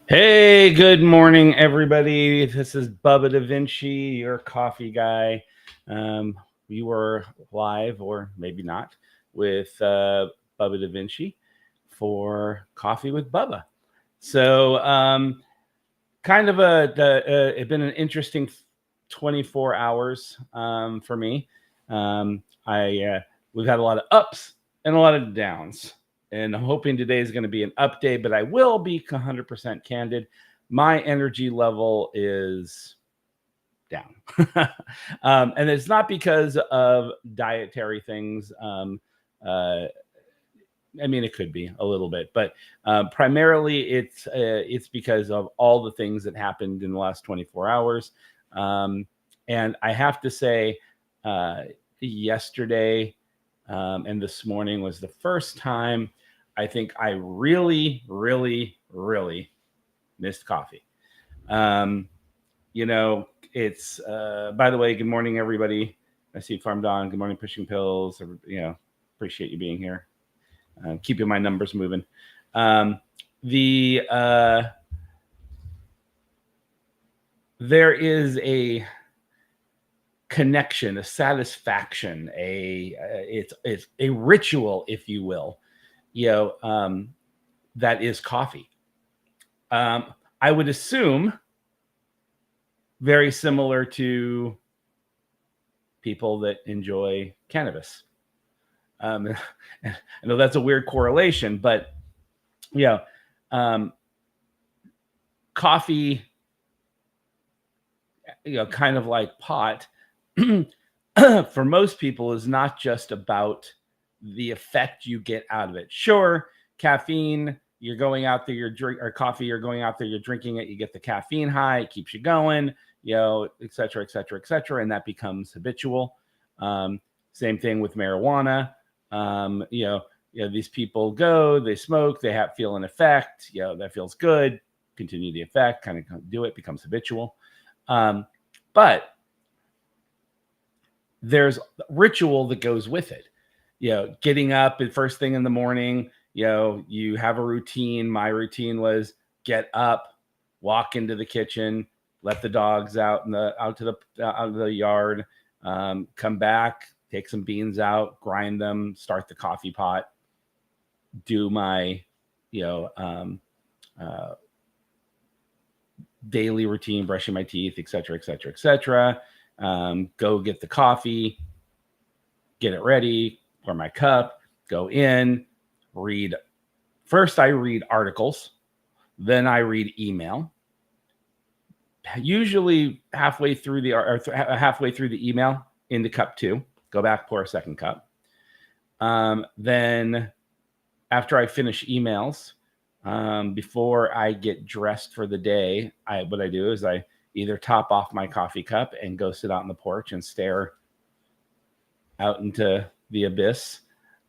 Hey, good morning, everybody. This is Bubba Da Vinci, your coffee guy. We were live, or maybe not, with Bubba Da Vinci for Coffee with Bubba. So, kind of it's been an interesting 24 hours for me. We've had a lot of ups and a lot of downs, and I'm hoping today is going to be an update, but I will be 100% candid. My energy level is down. And it's not because of dietary things. I mean, it could be a little bit, but primarily it's because of all the things that happened in the last 24 hours. And I have to say, yesterday and this morning was the first time I think I really, really, really missed coffee. Um, it's by the way, good morning, everybody. I see Farm Don. Good morning, Pushing Pills. Appreciate you being here. Keeping my numbers moving. The There is a connection, a satisfaction, it's a ritual, if you will, that is coffee. I would assume very similar to people that enjoy cannabis. I know that's a weird correlation, but coffee, kind of like pot, for most people is not just about the effect you get out of it. Sure, caffeine, you're going out there, or coffee, you're going out there, you're drinking it, you get the caffeine high, it keeps you going, et cetera, et cetera, et cetera, and that becomes habitual. Same thing with marijuana. These people they smoke, they feel an effect, that feels good, continue the effect, kind of do it, becomes habitual. But there's ritual that goes with it. Getting up at first thing in the morning, you have a routine. My routine was get up, walk into the kitchen, let the dogs out out of the yard, come back, take some beans out, grind them, start the coffee pot, do my, daily routine, brushing my teeth, et cetera, et cetera, et cetera. Go get the coffee, get it ready, pour my cup, go in, read. First, I read articles, then I read email. Usually halfway through the email, into cup 2, go back, pour a second cup. Then after I finish emails, before I get dressed for the day, what I do is I either top off my coffee cup and go sit out on the porch and stare out into the abyss,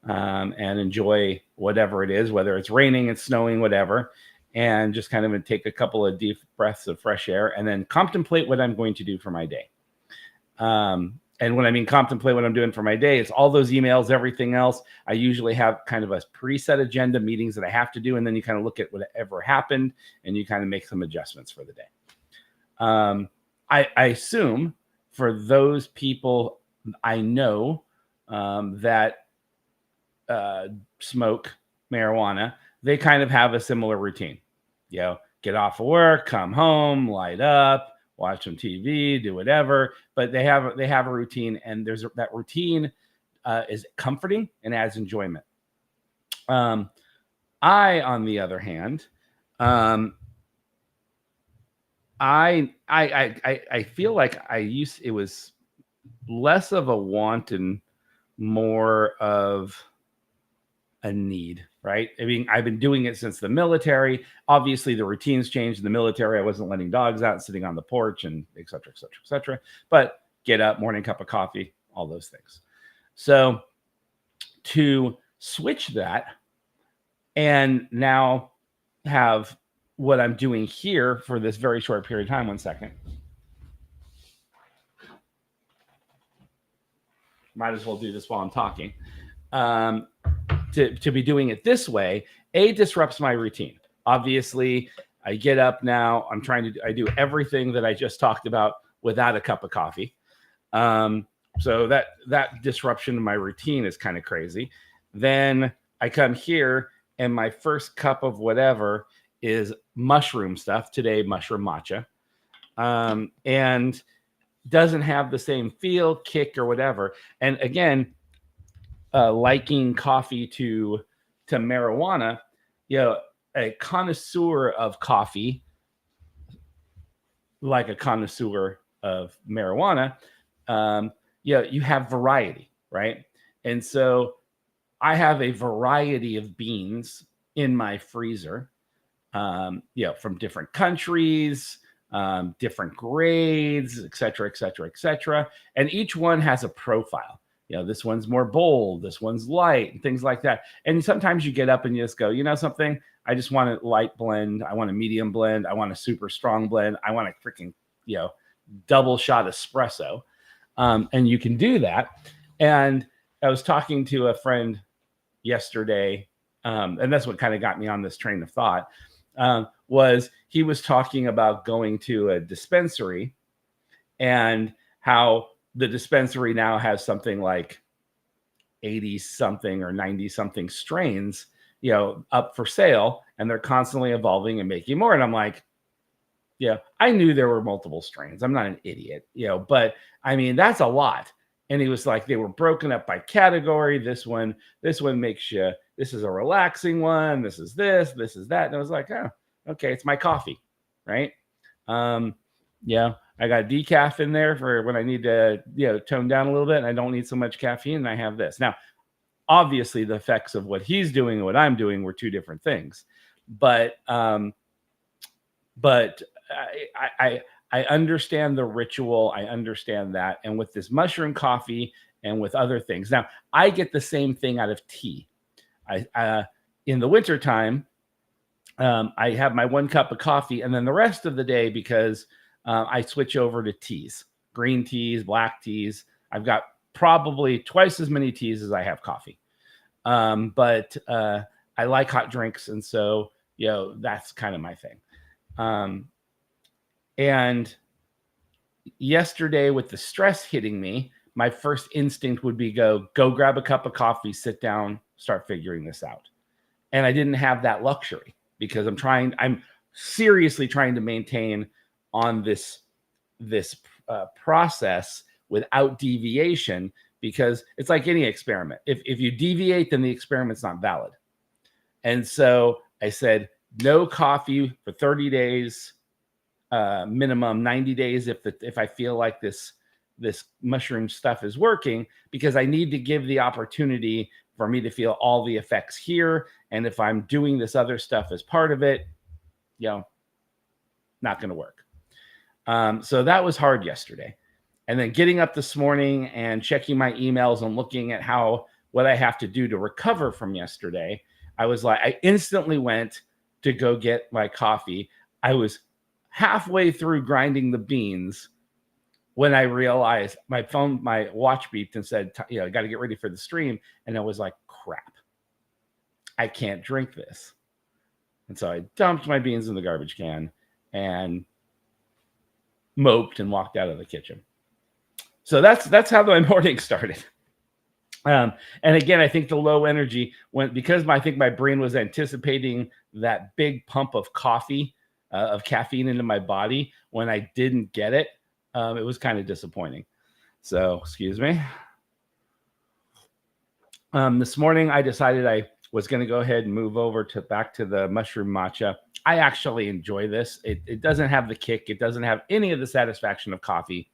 and enjoy whatever it is, whether it's raining, it's snowing, whatever, and just kind of take a couple of deep breaths of fresh air and then contemplate what I'm going to do for my day. And when I mean contemplate what I'm doing for my day, it's all those emails, everything else. I usually have kind of a preset agenda, meetings that I have to do, and then you kind of look at whatever happened and you kind of make some adjustments for the day. I assume for those people I know that smoke marijuana, they kind of have a similar routine. Get off of work, come home, light up, watch some TV, do whatever. But they have a routine, and that routine is comforting and adds enjoyment. I, on the other hand, I feel like it was less of a want and more of a need, right? I mean, I've been doing it since the military. Obviously, the routines changed in the military. I wasn't letting dogs out and sitting on the porch and et cetera, et cetera, et cetera. But get up, morning cup of coffee, all those things. So to switch that and now have what I'm doing here for this very short period of time. One second. Might as well do this while I'm talking. To be doing it this way, disrupts my routine. Obviously, I get up now. I do everything that I just talked about without a cup of coffee. So that disruption in my routine is kind of crazy. Then I come here and my first cup of whatever is mushroom stuff today, mushroom matcha, and doesn't have the same feel, kick, or whatever. And again, liking coffee to marijuana, a connoisseur of coffee, like a connoisseur of marijuana, you have variety, right? And so I have a variety of beans in my freezer, from different countries, different grades, et cetera, et cetera, et cetera. And each one has a profile. This one's more bold, this one's light, and things like that. And sometimes you get up and you just go, something, I just want a light blend. I want a medium blend. I want a super strong blend. I want a freaking, double shot espresso. And you can do that. And I was talking to a friend yesterday, and that's what kind of got me on this train of thought, was he was talking about going to a dispensary and how the dispensary now has something like 80 something or 90 something strains, up for sale, and they're constantly evolving and making more. And I'm like, I knew there were multiple strains. I'm not an idiot, but I mean, that's a lot. And he was like, they were broken up by category. This one makes you, this is a relaxing one. This is this is that. And I was like, oh, okay, it's my coffee, right? I got decaf in there for when I need to, tone down a little bit, and I don't need so much caffeine, and I have this. Now, obviously, the effects of what he's doing and what I'm doing were two different things. But I understand the ritual. I understand that. And with this mushroom coffee and with other things. Now, I get the same thing out of tea. In the wintertime, I have my 1 cup of coffee, and then the rest of the day, because I switch over to teas, green teas, black teas. I've got probably twice as many teas as I have coffee. But I like hot drinks. And so, that's kind of my thing. And yesterday, with the stress hitting me, my first instinct would be go grab a cup of coffee, sit down, start figuring this out. And I didn't have that luxury because I'm seriously trying to maintain on this process without deviation, because it's like any experiment. If you deviate, then the experiment's not valid. And so I said, no coffee for 30 days, minimum 90 days if I feel like this mushroom stuff is working, because I need to give the opportunity for me to feel all the effects here. And if I'm doing this other stuff as part of it, not going to work. So that was hard yesterday. And then getting up this morning and checking my emails and looking at what I have to do to recover from yesterday, I instantly went to go get my coffee. I was halfway through grinding the beans when I realized my watch beeped and said, I got to get ready for the stream. And I was like, crap, I can't drink this. And so I dumped my beans in the garbage can and moped and walked out of the kitchen. So that's how my morning started. And again, I think the low energy went because I think my brain was anticipating that big pump of of caffeine into my body. When I didn't get it, it was kind of disappointing. So, excuse me. This morning, I decided I was going to go ahead and move over back to the mushroom matcha. I actually enjoy this. It doesn't have the kick. It doesn't have any of the satisfaction of coffee.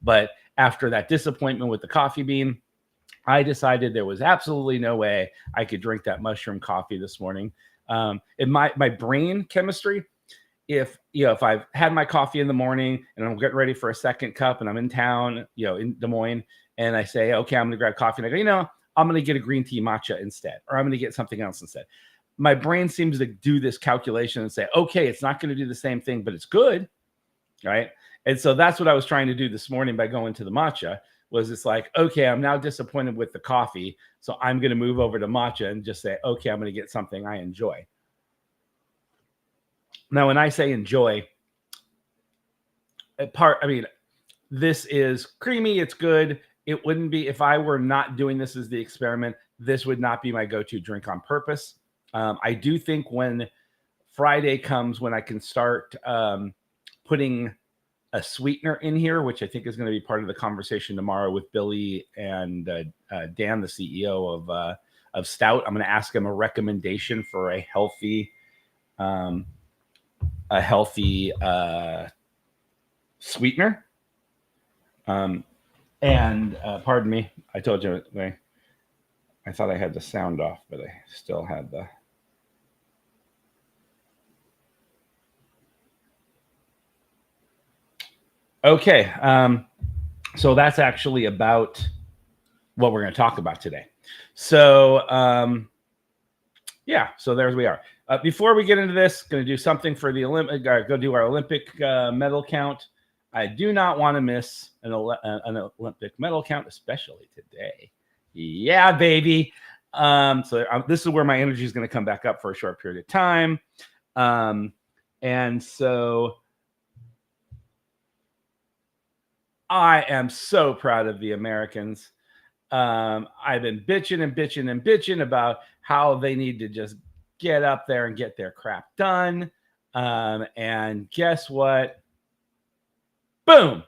But after that disappointment with the coffee bean, I decided there was absolutely no way I could drink that mushroom coffee this morning. In my brain chemistry, if I've had my coffee in the morning and I'm getting ready for a second cup and I'm in town, in Des Moines, and I say, okay, I'm going to grab coffee, and I go, I'm going to get a green tea matcha instead, or I'm going to get something else instead. My brain seems to do this calculation and say, okay, it's not going to do the same thing, but it's good, right? And so that's what I was trying to do this morning by going to the matcha. Was it's like, okay, I'm now disappointed with the coffee, so I'm going to move over to matcha and just say, okay, I'm going to get something I enjoy. Now, when I say enjoy, this is creamy. It's good. It wouldn't be, if I were not doing this as the experiment, this would not be my go-to drink on purpose. I do think when Friday comes, when I can start putting a sweetener in here, which I think is going to be part of the conversation tomorrow with Billy and Dan, the CEO of Stout. I'm going to ask him a recommendation for a healthy sweetener. And pardon me, I told you I thought I had the sound off, but I still had the. Okay, so that's actually about what we're going to talk about today. So yeah, so there we are. Before we get into this, going to do something for the Olympic. Go do our Olympic medal count. I do not want to miss an Olympic medal count, especially today. Yeah, baby. This is where my energy is going to come back up for a short period of time. And so I am so proud of the Americans. I've been bitching about how they need to just get up there and get their crap done. And guess what? Boom.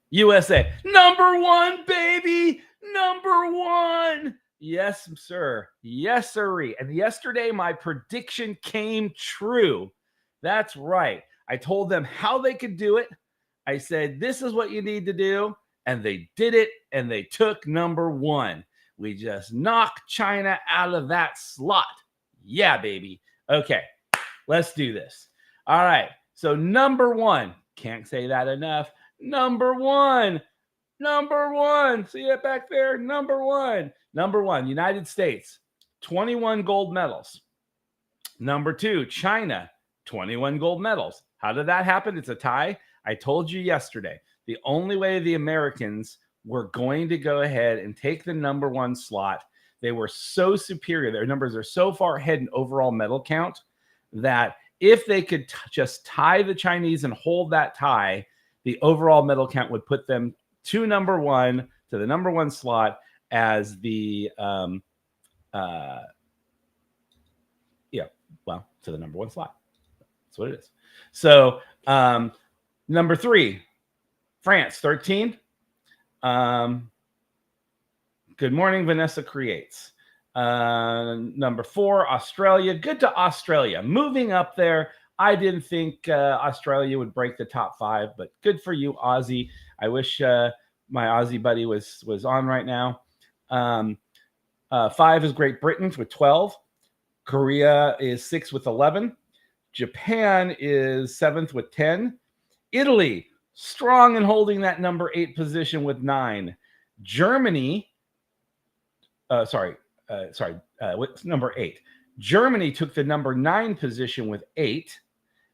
USA. Number one, baby. Number one. Yes, sir. Yes, sirree. And yesterday, my prediction came true. That's right. I told them how they could do it. I said, this is what you need to do. And they did it. And they took number one. We just knocked China out of that slot. Yeah, baby. Okay, let's do this. All right. So number one. Can't say that enough. Number one. See it back there? Number one. United States, 21 gold medals. Number two, China, 21 gold medals. How did that happen? It's a tie. I told you yesterday, the only way the Americans were going to go ahead and take the number one slot, they were so superior. Their numbers are so far ahead in overall medal count that if they could just tie the Chinese and hold that tie, the overall medal count would put them to the number one slot as the to the number one slot. That's what it is. So number three, France, 13. Good morning, Vanessa Creates. Number four, Australia. Good to Australia. Moving up there. I didn't think Australia would break the top five, but good for you, Aussie. I wish my Aussie buddy was on right now. 5 is Great Britain with 12. Korea is 6 with 11. Japan is 7th with 10. Italy, strong and holding that number 8 position with 9. Germany, what's number 8? Germany took the number 9 position with 8.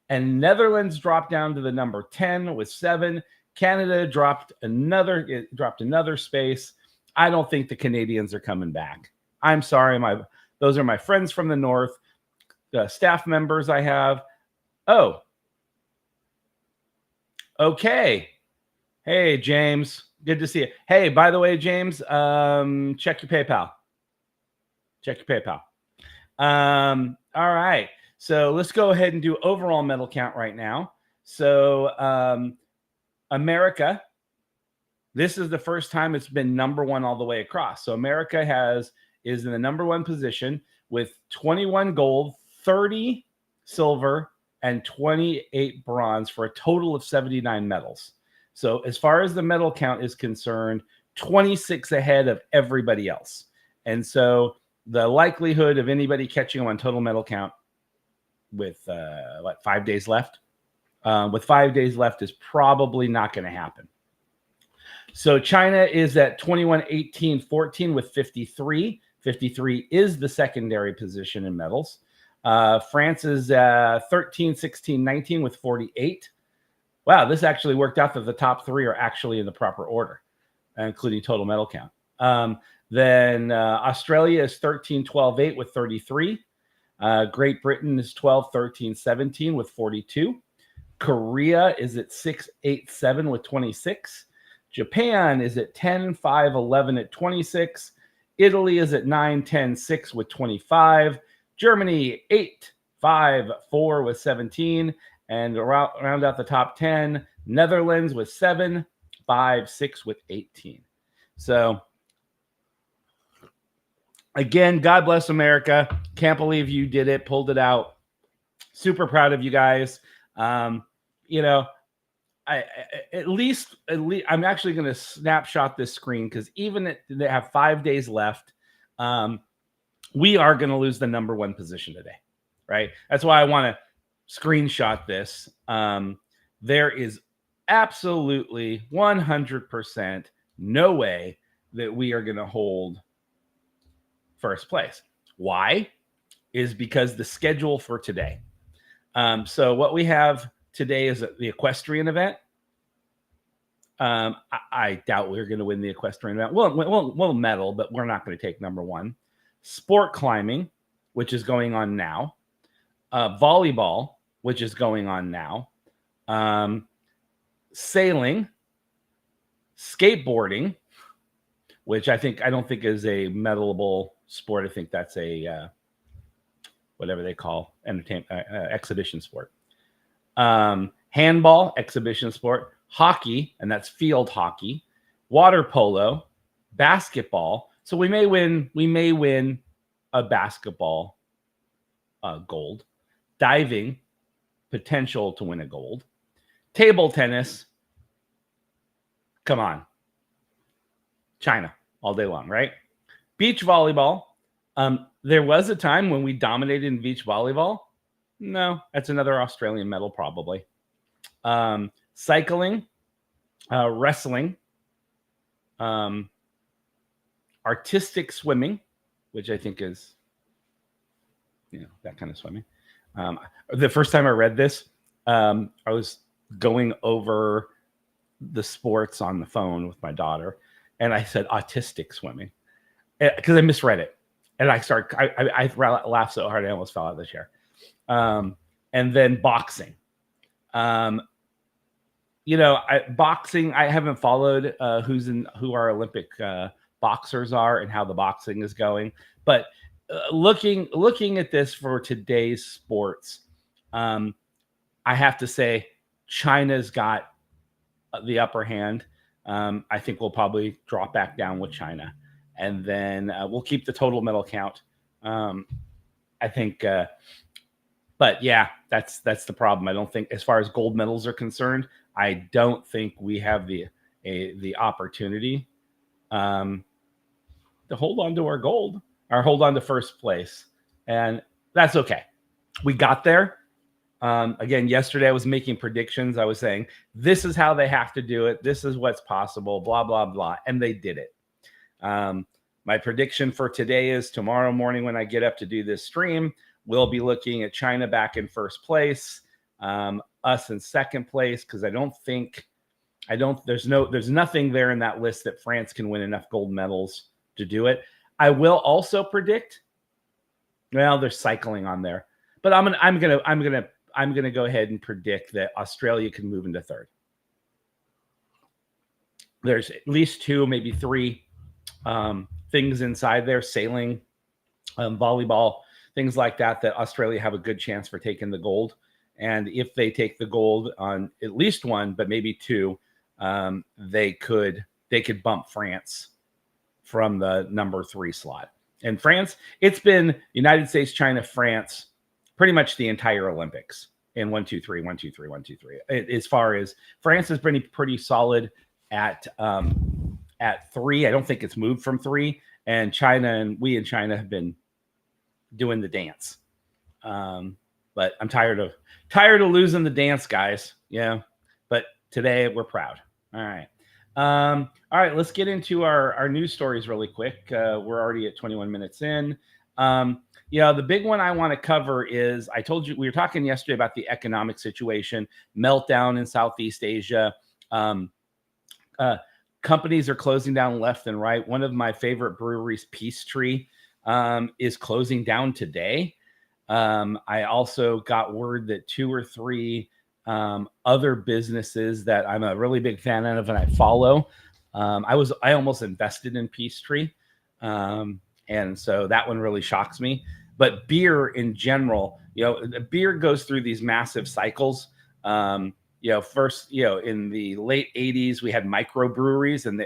And Netherlands dropped down to the number 10 with 7. Canada dropped another space. I don't think the Canadians are coming back. I'm sorry. Those are my friends from the north, the staff members I have. Oh, okay. Hey, James. Good to see you. Hey, by the way, James, check your PayPal. All right. So let's go ahead and do overall medal count right now. So America, this is the first time it's been number one all the way across. So America is in the number one position with 21 gold, 30 silver, and 28 bronze for a total of 79 medals. So as far as the medal count is concerned, 26 ahead of everybody else. And so the likelihood of anybody catching them on total medal count with 5 days left? With 5 days left is probably not going to happen. So China is at 21, 18, 14 with 53. 53 is the secondary position in medals. France is 13, 16, 19 with 48. Wow, this actually worked out that the top three are actually in the proper order, including total medal count. Then Australia is 13, 12, 8 with 33. Great Britain is 12, 13, 17 with 42. Korea is at 6, 8, 7 with 26. Japan is at 10, 5, 11 at 26. Italy is at 9, 10, 6 with 25. Germany, 8, 5, 4 with 17. And round out the top 10, Netherlands with 7, 5, 6 with 18. So, again, God bless America. Can't believe you did it, pulled it out. Super proud of you guys. You know, at least I'm actually going to snapshot this screen because even they have 5 days left. We are going to lose the number one position today, right? That's why I want to screenshot this. There is absolutely 100% no way that we are going to hold first place. Why? Is because the schedule for today. So what we have today is the equestrian event. I doubt we're going to win the equestrian event. We'll medal, but we're not going to take number one. Sport climbing, which is going on now. Volleyball, which is going on now. Sailing, skateboarding, which I don't think is a medalable sport. I think that's a whatever they call exhibition sport. Handball, exhibition sport. Hockey, and that's field hockey. Water polo, basketball. So we may win a basketball gold. Diving, potential to win a gold. Table tennis, come on. China all day long, right? Beach volleyball. There was a time when we dominated in beach volleyball. No, that's another Australian medal probably. Cycling, wrestling, artistic swimming, which I think is, that kind of swimming. The first time I read this, I was going over the sports on the phone with my daughter, and I said autistic swimming because I misread it, and I laughed so hard I almost fell out of the chair. And then boxing. Boxing, I haven't followed who our Olympic boxers are and how the boxing is going. But looking at this for today's sports, I have to say China's got the upper hand. I think we'll probably drop back down with China, and then we'll keep the total medal count. I think. But yeah, that's the problem. I don't think, as far as gold medals are concerned, I don't think we have the opportunity to hold on to our gold or hold on to first place, and that's okay. We got there. Again, yesterday I was making predictions. I was saying this is how they have to do it. This is what's possible. Blah blah blah, and they did it. My prediction for today is tomorrow morning when I get up to do this stream, we'll be looking at China back in first place, us in second place, because there's nothing there in that list that France can win enough gold medals to do it. I will also predict, well, there's cycling on there, but I'm gonna go ahead and predict that Australia can move into third. There's at least 2, maybe 3 things inside there: sailing, volleyball, things like that Australia have a good chance for taking the gold. And if they take the gold on at least 1, but maybe 2, they could bump France from the number 3 slot. And France, it's been United States, China, France, pretty much the entire Olympics in 1, 2, 3, 1, 2, 3, 1, 2, 3. As far as France has been pretty solid at 3. I don't think it's moved from 3. And we in China have been doing the dance. But I'm tired of losing the dance, guys. Yeah. But today we're proud. All right. All right, let's get into our news stories really quick. We're already at 21 minutes in. The big one I want to cover is, I told you, we were talking yesterday about the economic situation, meltdown in Southeast Asia. Companies are closing down left and right. One of my favorite breweries, Peachtree, is closing down today. I also got word that 2 or 3 other businesses that I'm a really big fan of and I follow. I almost invested in Peachtree, and so that one really shocks me. But beer in general, beer goes through these massive cycles. First, in the late 80s, we had microbreweries, and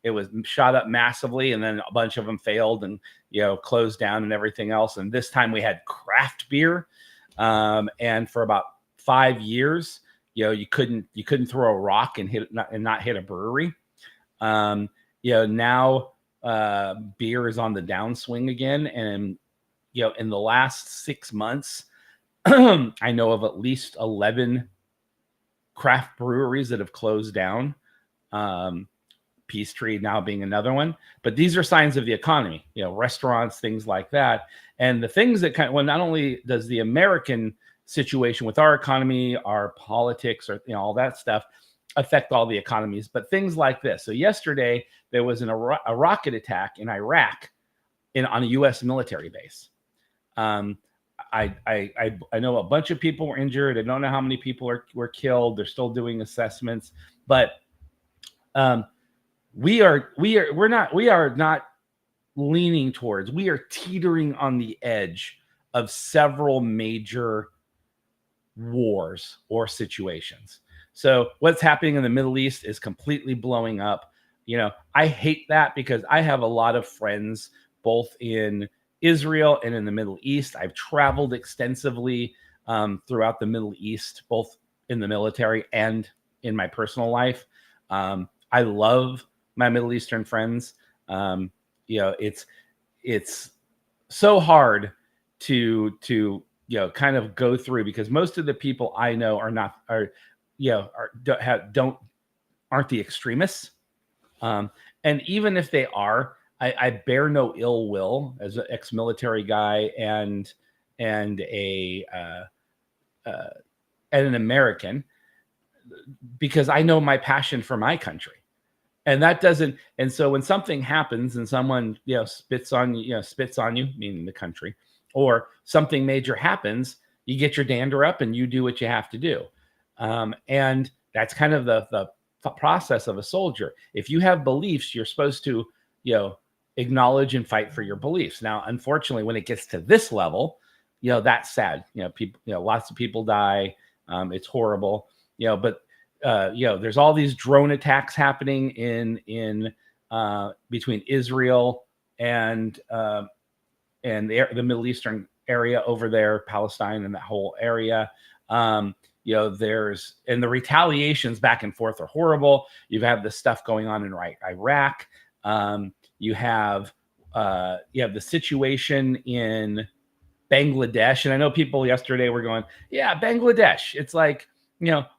it was shot up massively, and then a bunch of them failed and closed down and everything else. And this time we had craft beer, and for about 5 years, you couldn't throw a rock and not hit a brewery. Now beer is on the downswing again, and in the last 6 months, I know of at least 11 craft breweries that have closed down. Peachtree now being another one, but these are signs of the economy, restaurants, things like that. And the things that not only does the American situation with our economy, our politics, or all that stuff affect all the economies, but things like this. So yesterday there was a rocket attack in Iraq on a U.S. military base. I know a bunch of people were injured. I don't know how many people were killed. They're still doing assessments, but we are not leaning towards. We are teetering on the edge of several major wars or situations. So what's happening in the Middle East is completely blowing up. I hate that because I have a lot of friends both in Israel and in the Middle East. I've traveled extensively throughout the Middle East, both in the military and in my personal life. I love my Middle Eastern friends. It's so hard to kind of go through, because most of the people I know aren't the extremists. And even if they are, I bear no ill will as an ex-military guy and an American, because I know my passion for my country. And that doesn't, and so when something happens and someone, spits on you, meaning the country, or something major happens, you get your dander up and you do what you have to do. And that's kind of the process of a soldier. If you have beliefs, you're supposed to, acknowledge and fight for your beliefs. Now, unfortunately, when it gets to this level, that's sad. People, lots of people die. It's horrible, but there's all these drone attacks happening in between Israel and the Middle Eastern area over there, Palestine and that whole area. There's, and the retaliations back and forth are horrible. You have the stuff going on in Iraq. You have the situation in Bangladesh. And I know people yesterday were going, yeah, Bangladesh. It's like,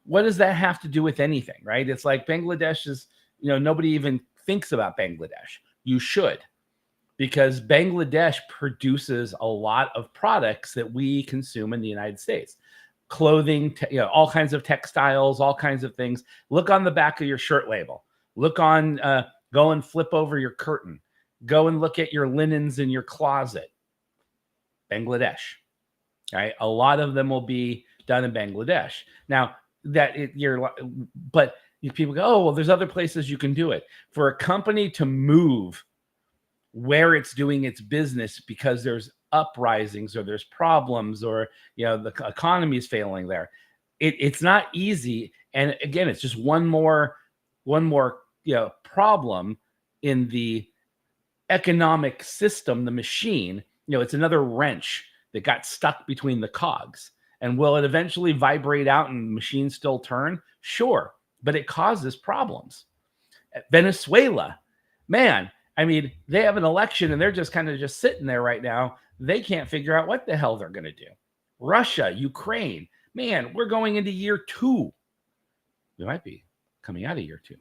what does that have to do with anything, right? It's like Bangladesh is, nobody even thinks about Bangladesh. You should, because Bangladesh produces a lot of products that we consume in the United States. Clothing, all kinds of textiles, all kinds of things. Look on the back of your shirt label. Look on, go and flip over your curtain. Go and look at your linens in your closet. Bangladesh, right? A lot of them will be done in Bangladesh. Now, but people go, oh, well, there's other places you can do it. For a company to move where it's doing its business because there's uprisings or there's problems or the economy is failing there, it's not easy. And again, it's just one more problem in the economic system, the machine. It's another wrench that got stuck between the cogs. And will it eventually vibrate out and the machine still turn? Sure, but it causes problems. Venezuela, man, I mean, they have an election and they're just kind of just sitting there right now. They can't figure out what the hell they're going to do. Russia, Ukraine, man, we're going into year 2. We might be coming out of year 2.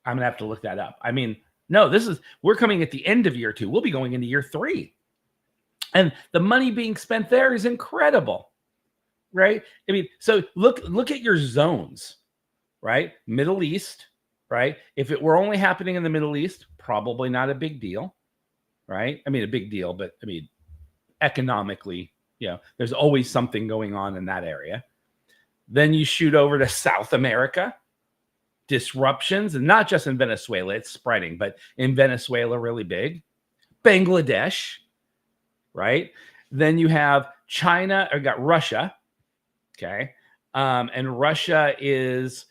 I'm going to have to look that up. I mean, no, we're coming at the end of year 2. We'll be going into year 3. And the money being spent there is incredible, right? I mean, so look at your zones, right? Middle East, right? If it were only happening in the Middle East, probably not a big deal, right? I mean, a big deal, but I mean, economically, there's always something going on in that area. Then you shoot over to South America, disruptions, and not just in Venezuela, it's spreading, but in Venezuela, really big. Bangladesh, right? Then you have China, or got Russia, okay? And Russia is,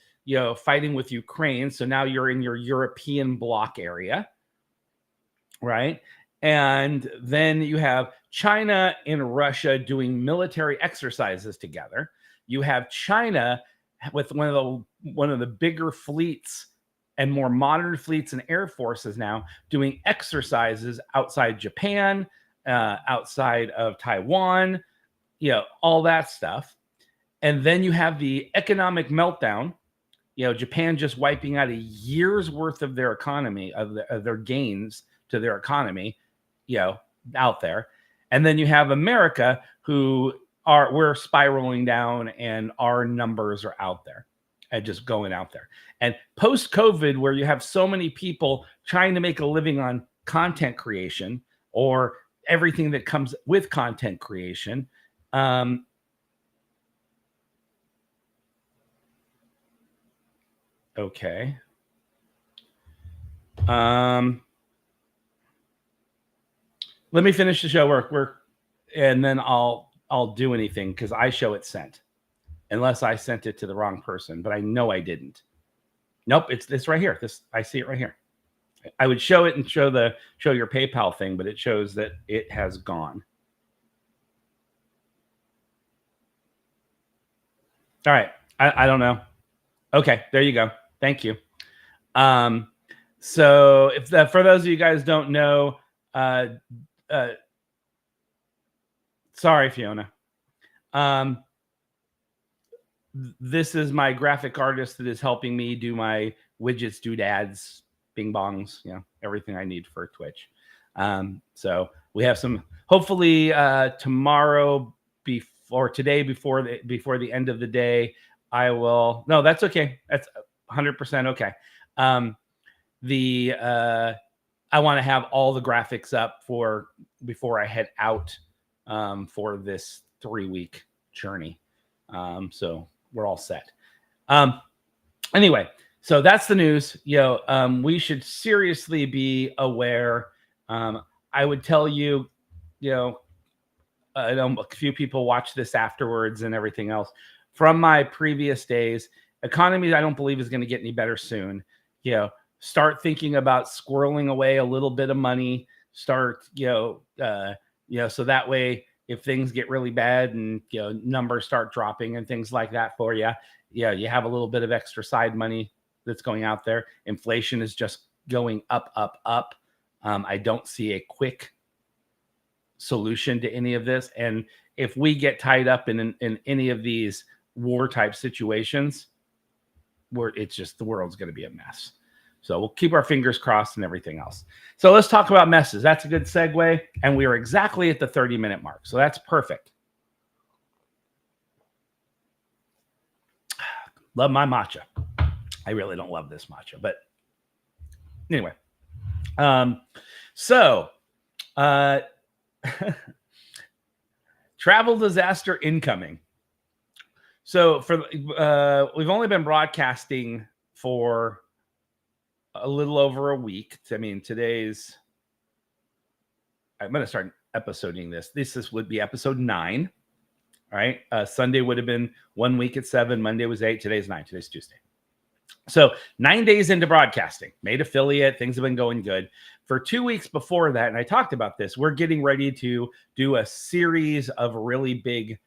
fighting with Ukraine. So now you're in your European bloc area, right? And then you have China and Russia doing military exercises together. You have China with one of the bigger fleets and more modern fleets and air forces now doing exercises outside Japan, outside of Taiwan, all that stuff. And then you have the economic meltdown, Japan just wiping out a year's worth of their economy, of their gains to their economy, out there. And then you have America, we're spiraling down, and our numbers are out there and just going out there. And post-COVID, where you have so many people trying to make a living on content creation or everything that comes with content creation, okay. Let me finish the show and then I'll do anything, because I show it sent, unless I sent it to the wrong person, but I know I didn't. Nope, it's right here. I see it right here. I would show it and show your PayPal thing, but it shows that it has gone. All right, I don't know. Okay, there you go. Thank you. So for those of you guys don't know, sorry, Fiona. This is my graphic artist that is helping me do my widgets, doodads, bing bongs, everything I need for Twitch. So we have some, hopefully tomorrow today before the end of the day, no, that's okay. That's 100% okay. I want to have all the graphics up before I head out for this 3-week journey. So we're all set. Anyway, so that's the news. We should seriously be aware. I would tell you, I know a few people watch this afterwards and everything else. From my previous days, economy, I don't believe, is going to get any better soon. Start thinking about squirreling away a little bit of money. Start, so that way, if things get really bad and numbers start dropping and things like that for you, you have a little bit of extra side money that's going out there. Inflation is just going up, up, up. I don't see a quick solution to any of this. And if we get tied up in any of these war type situations, it's just, the world's going to be a mess. So we'll keep our fingers crossed and everything else. So let's talk about messes. That's a good segue. And we are exactly at the 30-minute mark. So that's perfect. Love my matcha. I really don't love this matcha, but anyway. Travel disaster incoming. So we've only been broadcasting for a little over a week. I mean, I'm going to start episoding this. This would be episode 9. All right. Sunday would have been 1 week at 7. Monday was 8. Today's 9. Today's Tuesday. So 9 days into broadcasting, made affiliate. Things have been going good. For 2 weeks before that, and I talked about this, we're getting ready to do a series of really big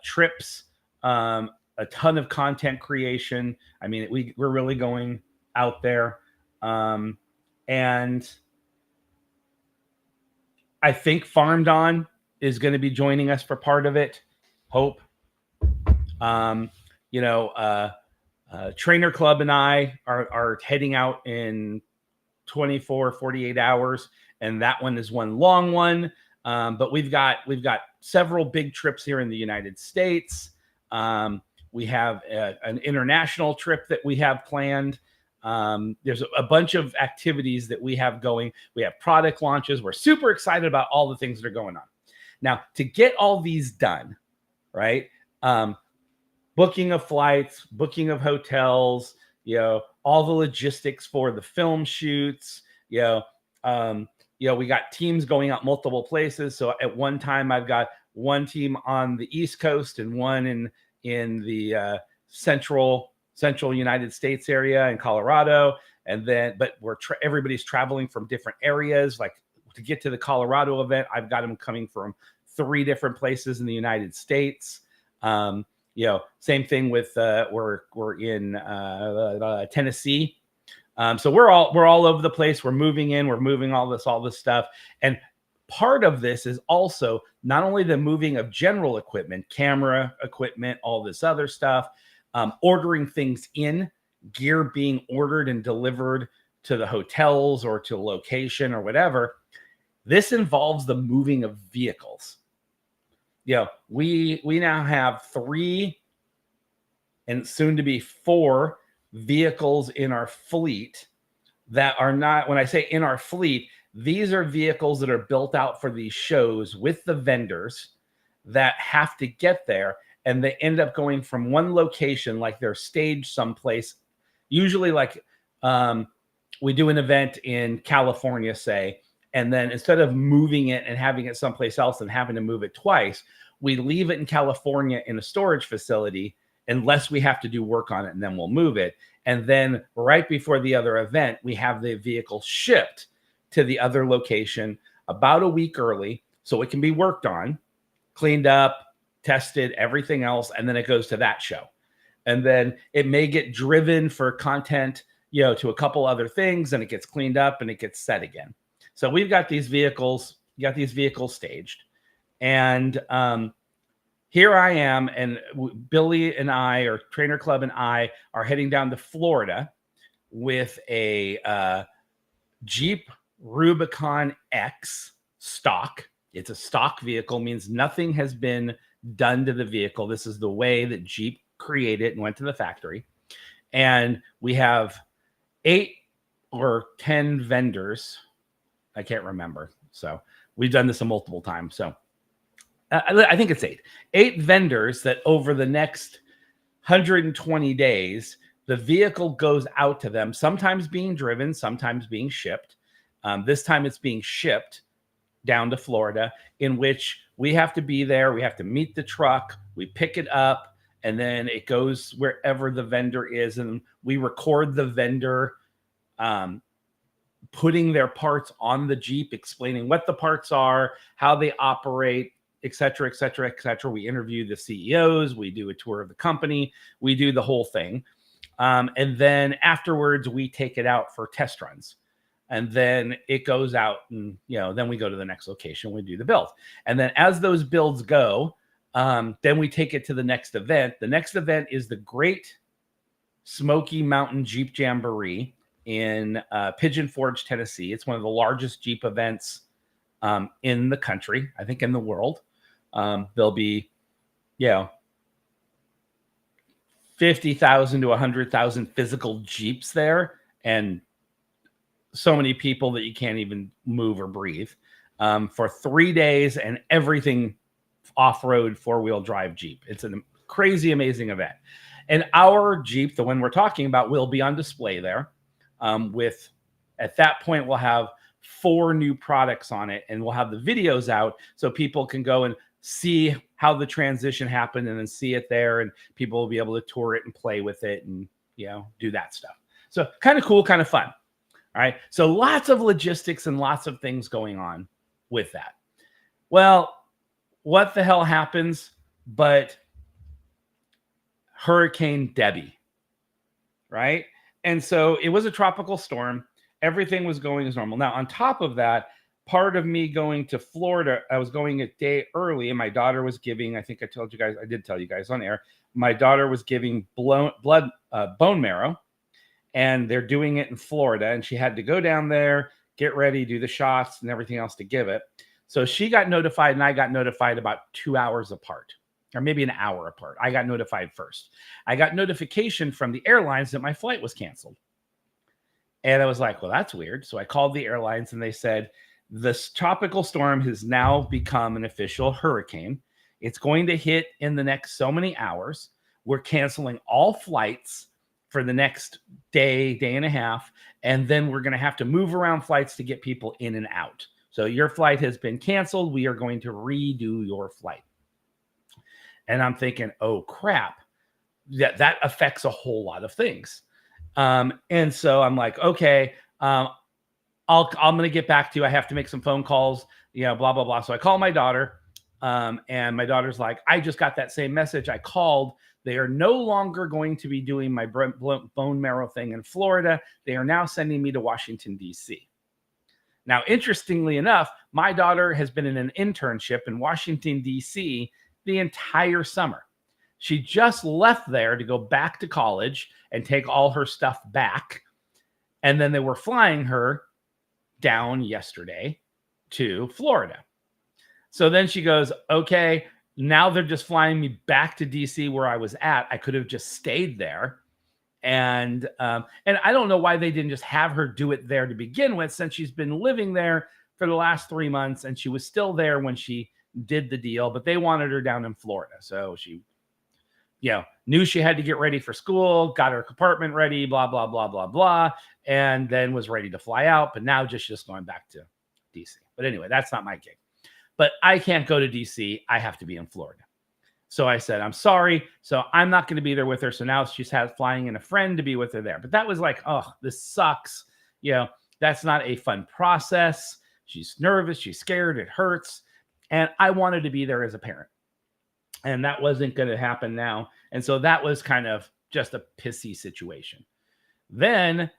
trips, a ton of content creation. I mean, we're really going out there. And I think Farmed On is going to be joining us for part of it. Hope. Trainer Club and I are heading out in 48 hours, and that one is one long one. But we've got several big trips here in the United States. We have an international trip that we have planned. There's a bunch of activities that we have going. We have product launches. We're super excited about all the things that are going on. Now, to get all these done, right? Booking of flights, booking of hotels, all the logistics for the film shoots, we got teams going out multiple places. So at one time, I've got one team on the East Coast and one in the central United States area in Colorado. And then, but everybody's traveling from different areas. Like to get to the Colorado event, I've got them coming from 3 different places in the United States. Same thing with we're in Tennessee. So we're all over the place. We're moving all this stuff. And part of this is also not only the moving of general equipment, camera equipment, all this other stuff, ordering things in, gear being ordered and delivered to the hotels or to a location or whatever. This involves the moving of vehicles. We now have 3 and soon to be 4 vehicles in our fleet that are not, when I say in our fleet, these are vehicles that are built out for these shows with the vendors that have to get there, and they end up going from one location, like they're staged someplace. Usually like we do an event in California, say, and then instead of moving it and having it someplace else and having to move it twice, we leave it in California in a storage facility unless we have to do work on it, and then we'll move it. And then right before the other event, we have the vehicle shipped to the other location about a week early so it can be worked on, cleaned up, tested, everything else, and then it goes to that show. And then it may get driven for content, to a couple other things, and it gets cleaned up and it gets set again. So we've got these vehicles, staged. And here I am, and Billy and I, or Trainer Club and I, are heading down to Florida with a Jeep Rubicon X stock. It's a stock vehicle, means nothing has been done to the vehicle. This is the way that Jeep created and went to the factory. And we have 8 or 10 vendors. I can't remember. So we've done this a multiple times. So I think it's 8 vendors that over the next 120 days, the vehicle goes out to them, sometimes being driven, sometimes being shipped. This time it's being shipped down to Florida, in which we have to be there. We have to meet the truck. We pick it up, and then it goes wherever the vendor is. And we record the vendor putting their parts on the Jeep, explaining what the parts are, how they operate, et cetera, et cetera, et cetera. We interview the CEOs. We do a tour of the company. We do the whole thing. And then afterwards, we take it out for test runs. And then it goes out, and then we go to the next location. We do the build. And then as those builds go, then we take it to the next event. The next event is the Great Smoky Mountain Jeep Jamboree in Pigeon Forge, Tennessee. It's one of the largest Jeep events in the country, I think in the world. There'll be, 50,000 to 100,000 physical Jeeps there, and so many people that you can't even move or breathe for 3 days, and everything off-road 4-wheel drive Jeep. It's a crazy, amazing event. And our Jeep, the one we're talking about, will be on display there. At that point, we'll have 4 new products on it, and we'll have the videos out so people can go and see how the transition happened, and then see it there, and people will be able to tour it and play with it and, do that stuff. So kind of cool, kind of fun. All right. So lots of logistics and lots of things going on with that. Well, what the hell happens but Hurricane Debbie, right? And so it was a tropical storm. Everything was going as normal. Now, on top of that, part of me going to Florida, I was going a day early, and my daughter was giving, I think I did tell you guys on air, my daughter was giving bone marrow, and they're doing it in Florida, and she had to go down there, get ready, do the shots and everything else to give it. So she got notified, and I got notified about 2 hours apart, or maybe an hour apart. I got notified first. I got notification from the airlines that my flight was canceled. And I was like, well, that's weird. So I called the airlines, and they said This tropical storm has now become an official hurricane. It's going to hit in the next so many hours. We're canceling all flights for the next day, day and a half. And then we're going to have to move around flights to get people in and out. So your flight has been canceled. We are going to redo your flight. And I'm thinking, oh, crap. That affects a whole lot of things. And so I'm like, okay, I'm going to get back to you. I have to make some phone calls, blah, blah, blah. So I call my daughter, and my daughter's like, I just got that same message. I called. They are no longer going to be doing my bone marrow thing in Florida. They are now sending me to Washington, D.C. Now, interestingly enough, my daughter has been in an internship in Washington, D.C. the entire summer. She just left there to go back to college and take all her stuff back. And then they were flying her down yesterday to Florida. So then she goes, okay, now they're just flying me back to DC where I was at. I could have just stayed there. And I don't know why they didn't just have her do it there to begin with, since she's been living there for the last 3 months and she was still there when she did the deal, but they wanted her down in Florida. So she, knew she had to get ready for school, got her apartment ready, blah, blah, blah, blah, blah, and then was ready to fly out. But now just going back to DC. But anyway, that's not my gig. But I can't go to DC. I have to be in Florida. So I said, I'm sorry. So I'm not going to be there with her. So now she's flying in a friend to be with her there. But that was like, oh, this sucks. That's not a fun process. She's nervous. She's scared. It hurts. And I wanted to be there as a parent. And that wasn't going to happen now. And so that was kind of just a pissy situation. Then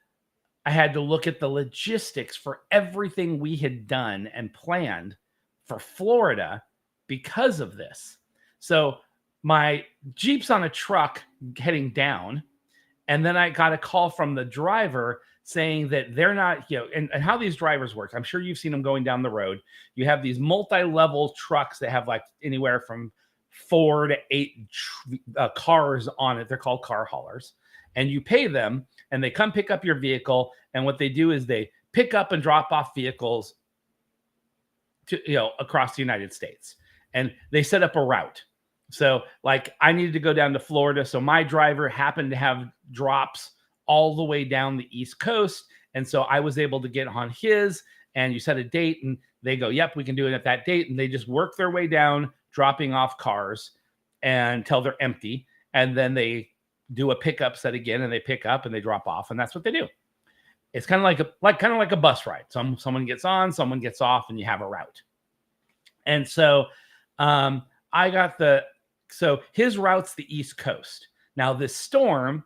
I had to look at the logistics for everything we had done and planned for Florida because of this. So my Jeep's on a truck heading down. And then I got a call from the driver saying that they're not, and how these drivers work. I'm sure you've seen them going down the road. You have these multi-level trucks that have like anywhere from 4 to 8 cars on it. They're called car haulers. And you pay them and they come pick up your vehicle. And what they do is they pick up and drop off vehicles to, across the United States. And they set up a route. So like I needed to go down to Florida. So my driver happened to have drops all the way down the East Coast. And so I was able to get on his, and you set a date and they go, yep, we can do it at that date. And they just work their way down, dropping off cars until they're empty. And then they do a pickup set again, and they pick up and they drop off. And that's what they do. It's kind of like a bus ride. Someone gets on, someone gets off, and you have a route. And so so his route's the East Coast. Now this storm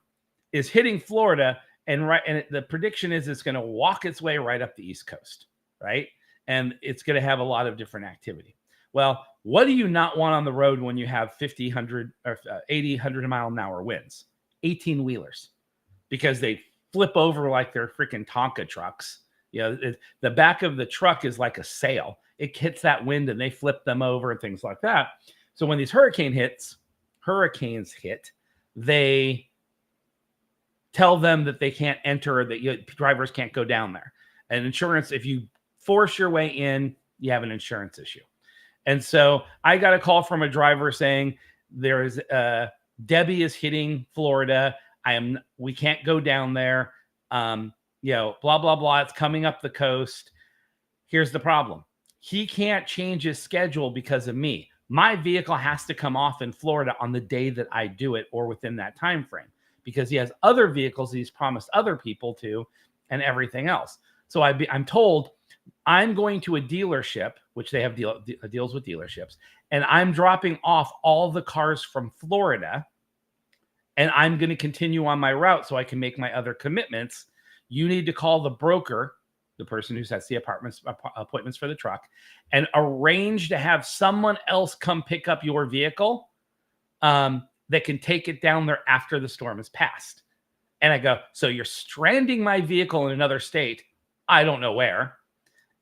is hitting Florida, and the prediction is it's going to walk its way right up the East Coast, right? And it's going to have a lot of different activity. Well, what do you not want on the road when you have 50, 100, or 80, 100 mile an hour winds? 18 wheelers, because they flip over like they're freaking Tonka trucks. The back of the truck is like a sail. It hits that wind and they flip them over and things like that. So when these hurricanes hit, they tell them that they can't enter, that drivers can't go down there. And insurance, if you force your way in, you have an insurance issue. And so I got a call from a driver saying there is Debbie is hitting Florida. We can't go down there. Blah, blah, blah. It's coming up the coast. Here's the problem. He can't change his schedule because of me. My vehicle has to come off in Florida on the day that I do it, or within that time frame, because he has other vehicles he's promised other people to and everything else. So I'm told I'm going to a dealership, which they have deals with dealerships, and I'm dropping off all the cars from Florida, and I'm going to continue on my route so I can make my other commitments. You need to call the broker, the person who sets the appointments for the truck, and arrange to have someone else come pick up your vehicle that can take it down there after the storm has passed. And I go, so you're stranding my vehicle in another state, I don't know where.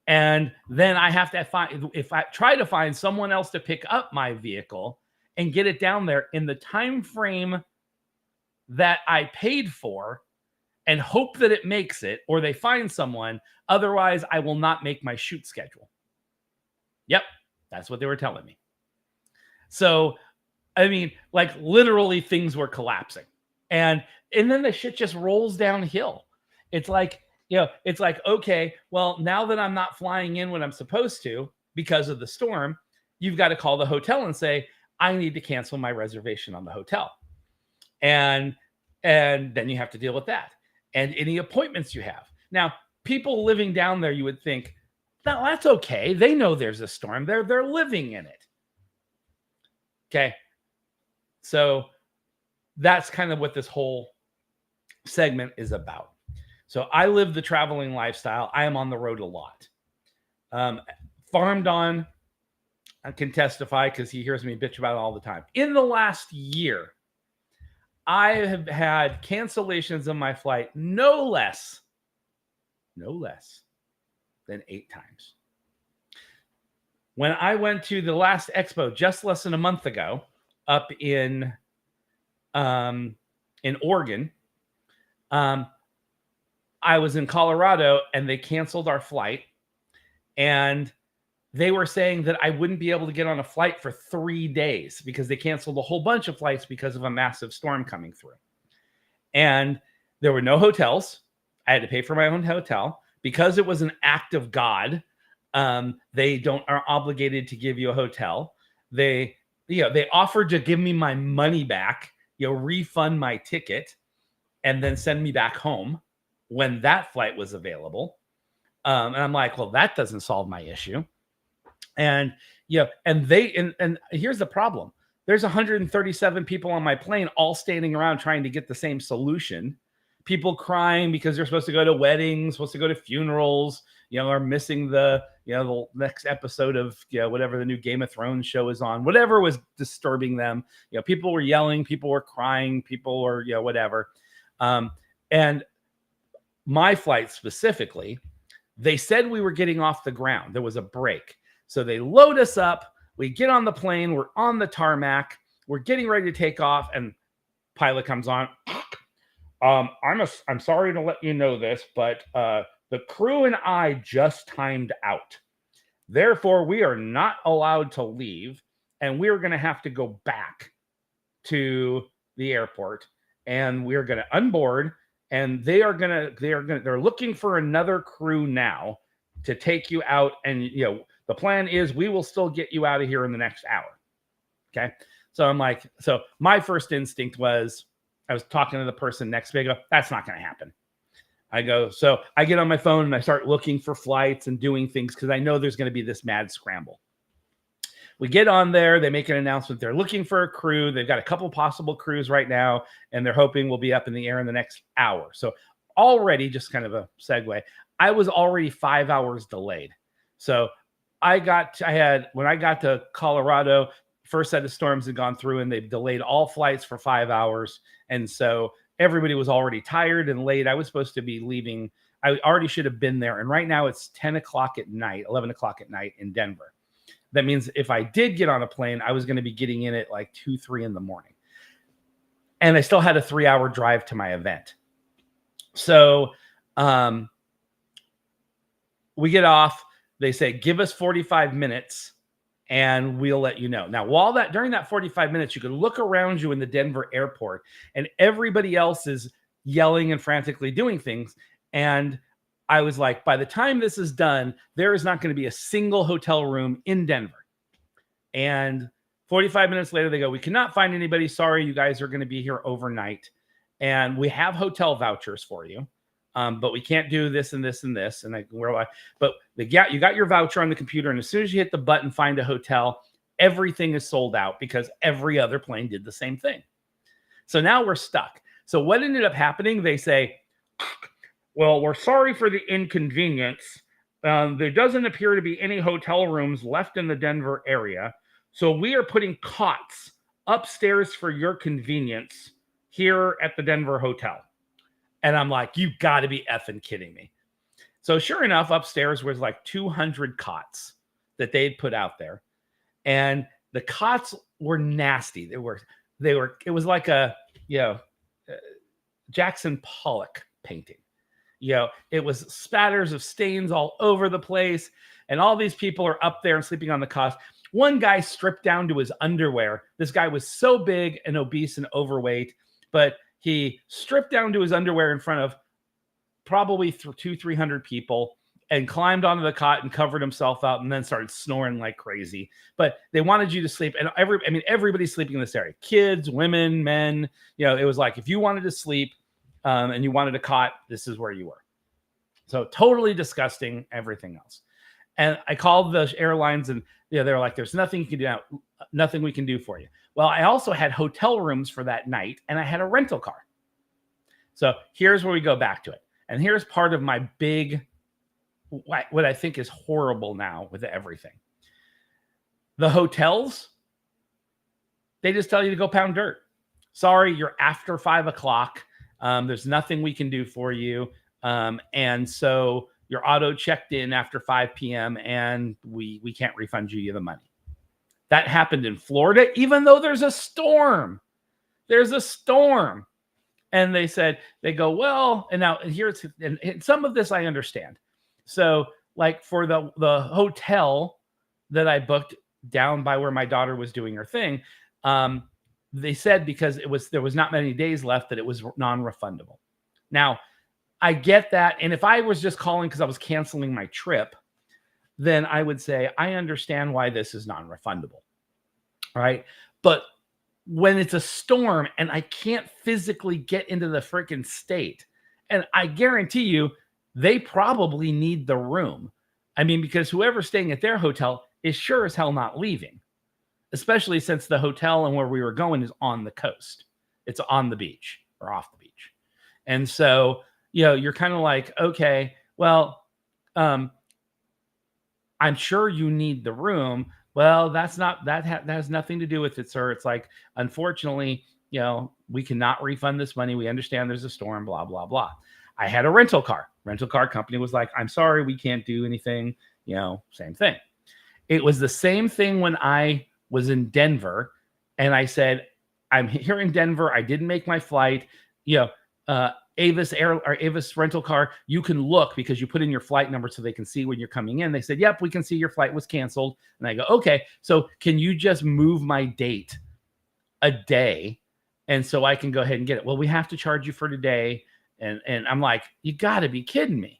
And then I have to if I try to find someone else to pick up my vehicle and get it down there in the time frame that I paid for, and hope that it makes it or they find someone. Otherwise, I will not make my shoot schedule. Yep, that's what they were telling me. So, I mean, like literally things were collapsing. And then the shit just rolls downhill. It's like, it's like, okay, well, now that I'm not flying in when I'm supposed to because of the storm, you've got to call the hotel and say, I need to cancel my reservation on the hotel. And then you have to deal with that. And any appointments you have. Now, people living down there, you would think, no, that's okay. They know there's a storm. They're living in it. Okay. So that's kind of what this whole segment is about. So I live the traveling lifestyle. I am on the road a lot. Farm Don can testify because he hears me bitch about it all the time. In the last year, I have had cancellations of my flight no less than 8 times. When I went to the last expo just less than a month ago up in Oregon, I was in Colorado and they canceled our flight, and they were saying that I wouldn't be able to get on a flight for 3 days because they canceled a whole bunch of flights because of a massive storm coming through. And there were no hotels. I had to pay for my own hotel because it was an act of God. They are obligated to give you a hotel. They offered to give me my money back, refund my ticket, and then send me back home when that flight was available. And I'm like, well, that doesn't solve my issue. And and here's the problem. There's 137 people on my plane all standing around trying to get the same solution. People crying because they're supposed to go to weddings, supposed to go to funerals, are missing the next episode of whatever the new Game of Thrones show is on, whatever was disturbing them. People were yelling, people were crying, people were whatever. And my flight specifically, they said we were getting off the ground. There was a break. So they load us up. We get on the plane. We're on the tarmac. We're getting ready to take off. And pilot comes on. I'm sorry to let you know this, but the crew and I just timed out. Therefore, we are not allowed to leave. And we're going to have to go back to the airport. And we're going to unboard. And they're looking for another crew now to take you out. And, the plan is we will still get you out of here in the next hour. Okay. So I'm like, so my first instinct was, I was talking to the person next to me. I go, that's not going to happen. I go, so I get on my phone and I start looking for flights and doing things because I know there's going to be this mad scramble. We get on there. They make an announcement. They're looking for a crew. They've got a couple possible crews right now, and they're hoping we'll be up in the air in the next hour. So already, just kind of a segue, I was already 5 hours delayed. So when I got to Colorado, first set of storms had gone through and they've delayed all flights for 5 hours. And so everybody was already tired and late. I was supposed to be leaving. I already should have been there. And right now it's 10 o'clock at night, 11 o'clock at night in Denver. That means if I did get on a plane, I was going to be getting in at like 2, 3 in the morning. And I still had a 3-hour drive to my event. So we get off. They say, give us 45 minutes and we'll let you know. Now, during that 45 minutes, you could look around you in the Denver airport and everybody else is yelling and frantically doing things. And I was like, by the time this is done, there is not going to be a single hotel room in Denver. And 45 minutes later, they go, we cannot find anybody. Sorry, you guys are going to be here overnight. And we have hotel vouchers for you. But we can't do this and this and this. And we're like, but you got your voucher on the computer. And as soon as you hit the button, find a hotel, everything is sold out because every other plane did the same thing. So now we're stuck. So what ended up happening, they say, well, we're sorry for the inconvenience. There doesn't appear to be any hotel rooms left in the Denver area. So we are putting cots upstairs for your convenience here at the Denver hotel. And I'm like, you got to be effing kidding me. So sure enough, upstairs was like 200 cots that they'd put out there. And the cots were nasty. It was like a, Jackson Pollock painting. It was spatters of stains all over the place. And all these people are up there and sleeping on the cots. One guy stripped down to his underwear. This guy was so big and obese and overweight, but he stripped down to his underwear in front of probably 300 people and climbed onto the cot and covered himself out and then started snoring like crazy. But they wanted you to sleep. And everybody's sleeping in this area. Kids, women, men. It was like if you wanted to sleep and you wanted a cot, this is where you were. So totally disgusting, everything else. And I called the airlines and they were like, there's nothing you can do now, nothing we can do for you. Well, I also had hotel rooms for that night and I had a rental car. So here's where we go back to it. And here's part of my big, what I think is horrible now with everything. The hotels, they just tell you to go pound dirt. Sorry, you're after 5 o'clock. There's nothing we can do for you. And so you're auto checked in after 5 p.m. and we can't refund you the money. That happened in Florida, even though there's a storm. There's a storm. And they go, well, and now here's, and some of this I understand. So like for the hotel that I booked down by where my daughter was doing her thing, they said because there was not many days left that it was non-refundable. Now, I get that. And if I was just calling because I was canceling my trip, then I would say, I understand why this is non-refundable. Right. But when it's a storm and I can't physically get into the freaking state, and I guarantee you, they probably need the room. Because whoever's staying at their hotel is sure as hell not leaving, especially since the hotel and where we were going is on the coast. It's on the beach or off the beach. And so, you're kind of like, okay, well, I'm sure you need the room. Well, that has nothing to do with it, sir. It's like, unfortunately, we cannot refund this money. We understand there's a storm, blah, blah, blah. I had a rental car. Rental car company was like, I'm sorry, we can't do anything. Same thing. It was the same thing when I was in Denver and I said, I'm here in Denver. I didn't make my flight. Avis rental car, you can look because you put in your flight number so they can see when you're coming in. They said, yep, we can see your flight was canceled. And I go, okay, so can you just move my date a day? And so I can go ahead and get it. Well, we have to charge you for today. And I'm like, you got to be kidding me.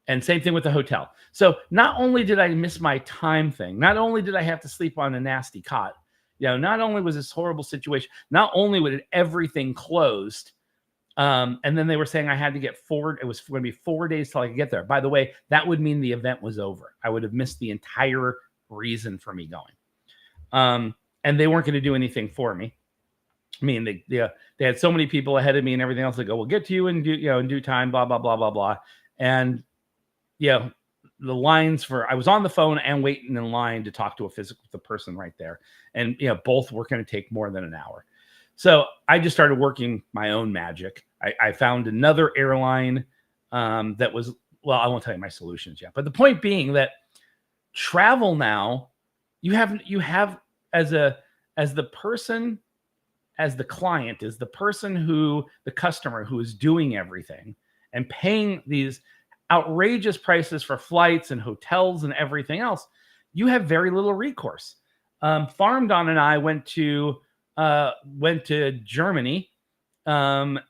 And same thing with the hotel. So not only did I miss my time thing, not only did I have to sleep on a nasty cot, not only was this horrible situation, not only would everything closed, and then they were saying I had to get forward. It was going to be 4 days till I could get there. By the way, that would mean the event was over. I would have missed the entire reason for me going. And they weren't going to do anything for me. They had so many people ahead of me and everything else. They go, we'll get to you in due time, blah, blah, blah, blah, blah. And the lines I was on the phone and waiting in line to talk to the person right there. And, both were going to take more than an hour. So I just started working my own magic. I found another airline that was, well, I won't tell you my solutions yet. But the point being that travel now, you have as the client, is the person the customer who is doing everything and paying these outrageous prices for flights and hotels and everything else, you have very little recourse. Farmdon and I went to Germany, and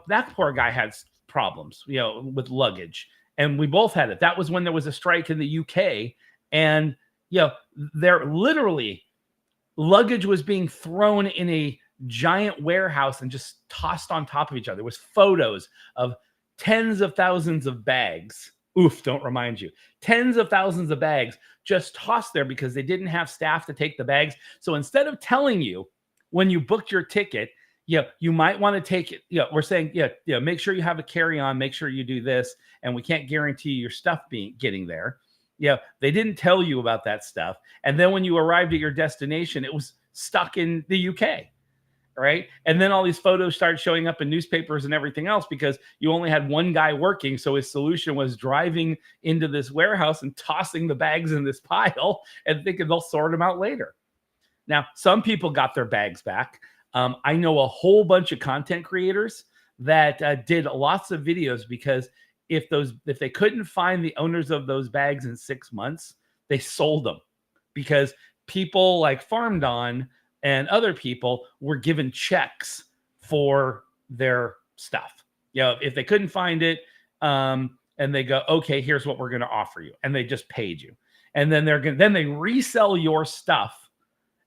that poor guy had problems, with luggage, and we both had it. That was when there was a strike in the UK, and there literally luggage was being thrown in a giant warehouse and just tossed on top of each other. There was photos of tens of thousands of bags. Oof, don't remind you. Tens of thousands of bags just tossed there because they didn't have staff to take the bags. So instead of telling you when you booked your ticket, you might want to take it. We're saying, make sure you have a carry-on, make sure you do this, and we can't guarantee your stuff getting there. They didn't tell you about that stuff. And then when you arrived at your destination, it was stuck in the UK. Right. And then all these photos started showing up in newspapers and everything else because you only had one guy working. So his solution was driving into this warehouse and tossing the bags in this pile and thinking they'll sort them out later. Now, some people got their bags back. I know a whole bunch of content creators that did lots of videos, because if they couldn't find the owners of those bags in 6 months, they sold them, because people like Farm Don and other people were given checks for their stuff. If they couldn't find it, and they go, okay, here's what we're going to offer you, and they just paid you, and then they resell your stuff.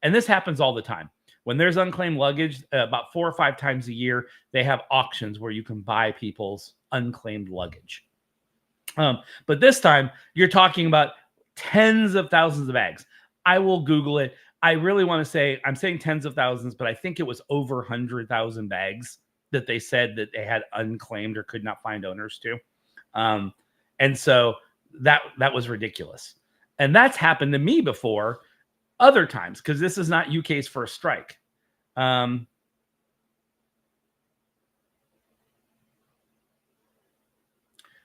And this happens all the time. When there's unclaimed luggage, about 4 or 5 times a year, they have auctions where you can buy people's unclaimed luggage. But this time, you're talking about tens of thousands of bags. I will Google it. I really want to say, I'm saying tens of thousands, but I think it was over 100,000 bags that they said that they had unclaimed or could not find owners to. And so that was ridiculous. And that's happened to me before other times, because this is not UK's first strike.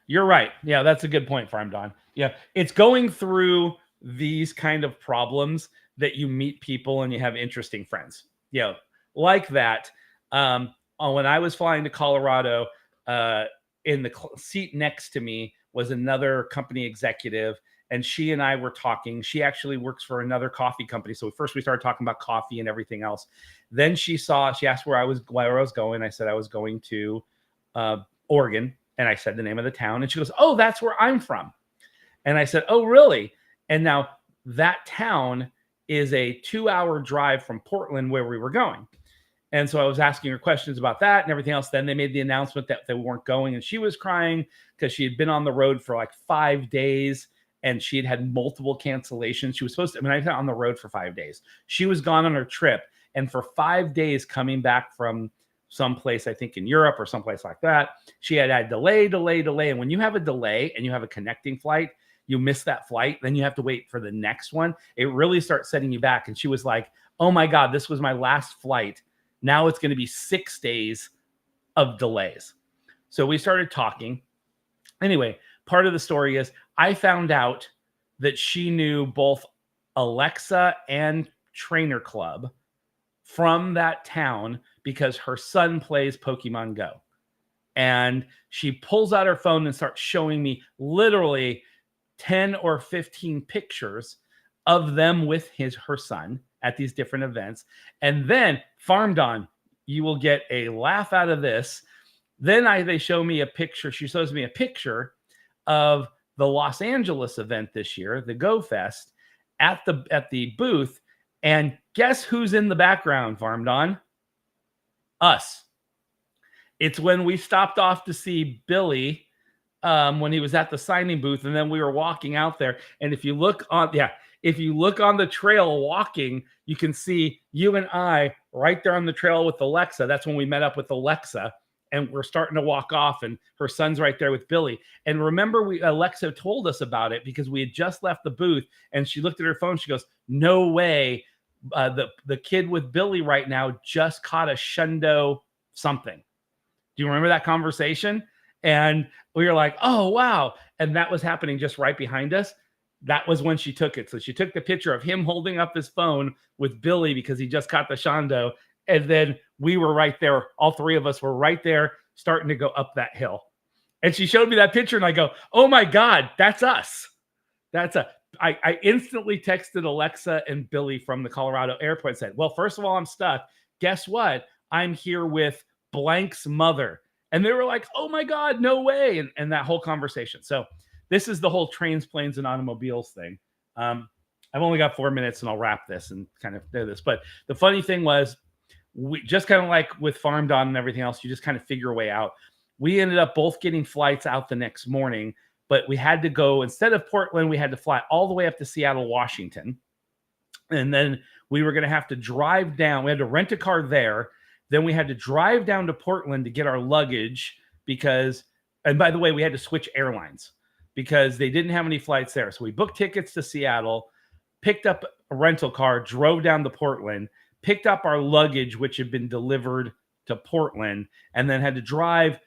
You're right. Yeah, that's a good point, Farm Don. Yeah, it's going through these kind of problems that you meet people and you have interesting friends. Like that. When I was flying to Colorado, in the seat next to me was another company executive, and she and I were talking. She actually works for another coffee company. So first we started talking about coffee and everything else. Then she asked where I was going. I said I was going to Oregon, and I said the name of the town, and she goes, "Oh, that's where I'm from." And I said, "Oh, really?" And now that town is a 2-hour drive from Portland, where we were going. And so I was asking her questions about that and everything else. Then they made the announcement that they weren't going, and she was crying because she had been on the road for like 5 days and she had multiple cancellations. She was supposed to, I was on the road for 5 days. She was gone on her trip, and for 5 days coming back from someplace, I think in Europe or someplace like that, she had delay. And when you have a delay and you have a connecting flight, you miss that flight, then you have to wait for the next one. It really starts setting you back. And she was like, "Oh my God, this was my last flight. Now it's going to be 6 days of delays." So we started talking. Anyway, part of the story is I found out that she knew both Alexa and Trainer Club from that town because her son plays Pokemon Go. And she pulls out her phone and starts showing me literally 10 or 15 pictures of them with her son at these different events. And then, Farm Don, you will get a laugh out of this. Then they show me a picture. She shows me a picture of the Los Angeles event this year, the Go Fest, at the booth. And guess who's in the background, Farm Don? Us. It's when we stopped off to see Billy when he was at the signing booth, and then we were walking out there. And if you look on the trail walking, you can see you and I right there on the trail with Alexa. That's when we met up with Alexa, and we're starting to walk off, and her son's right there with Billy. And remember, Alexa told us about it because we had just left the booth, and she looked at her phone. She goes, "No way. The kid with Billy right now just caught a shundo something." Do you remember that conversation? And we were like, "Oh, wow." And that was happening just right behind us. That was when she took it. So she took the picture of him holding up his phone with Billy because he just caught the shondo. And then we were right there. All three of us were right there starting to go up that hill. And she showed me that picture, and I go, "Oh my God, that's us." I instantly texted Alexa and Billy from the Colorado airport and said, "Well, first of all, I'm stuck. Guess what? I'm here with blank's mother." And they were like, "Oh my God, no way." And that whole conversation. So this is the whole trains, planes, and automobiles thing. I've only got 4 minutes and I'll wrap this and kind of do this. But the funny thing was, we just kind of like with Farm Don and everything else, you just kind of figure a way out. We ended up both getting flights out the next morning, but we had to go, instead of Portland, we had to fly all the way up to Seattle, Washington. And then we were going to have to drive down. We had to rent a car there. Then we had to drive down to Portland to get our luggage because, and by the way, we had to switch airlines because they didn't have any flights there. So we booked tickets to Seattle, picked up a rental car, drove down to Portland, picked up our luggage, which had been delivered to Portland, and then had to drive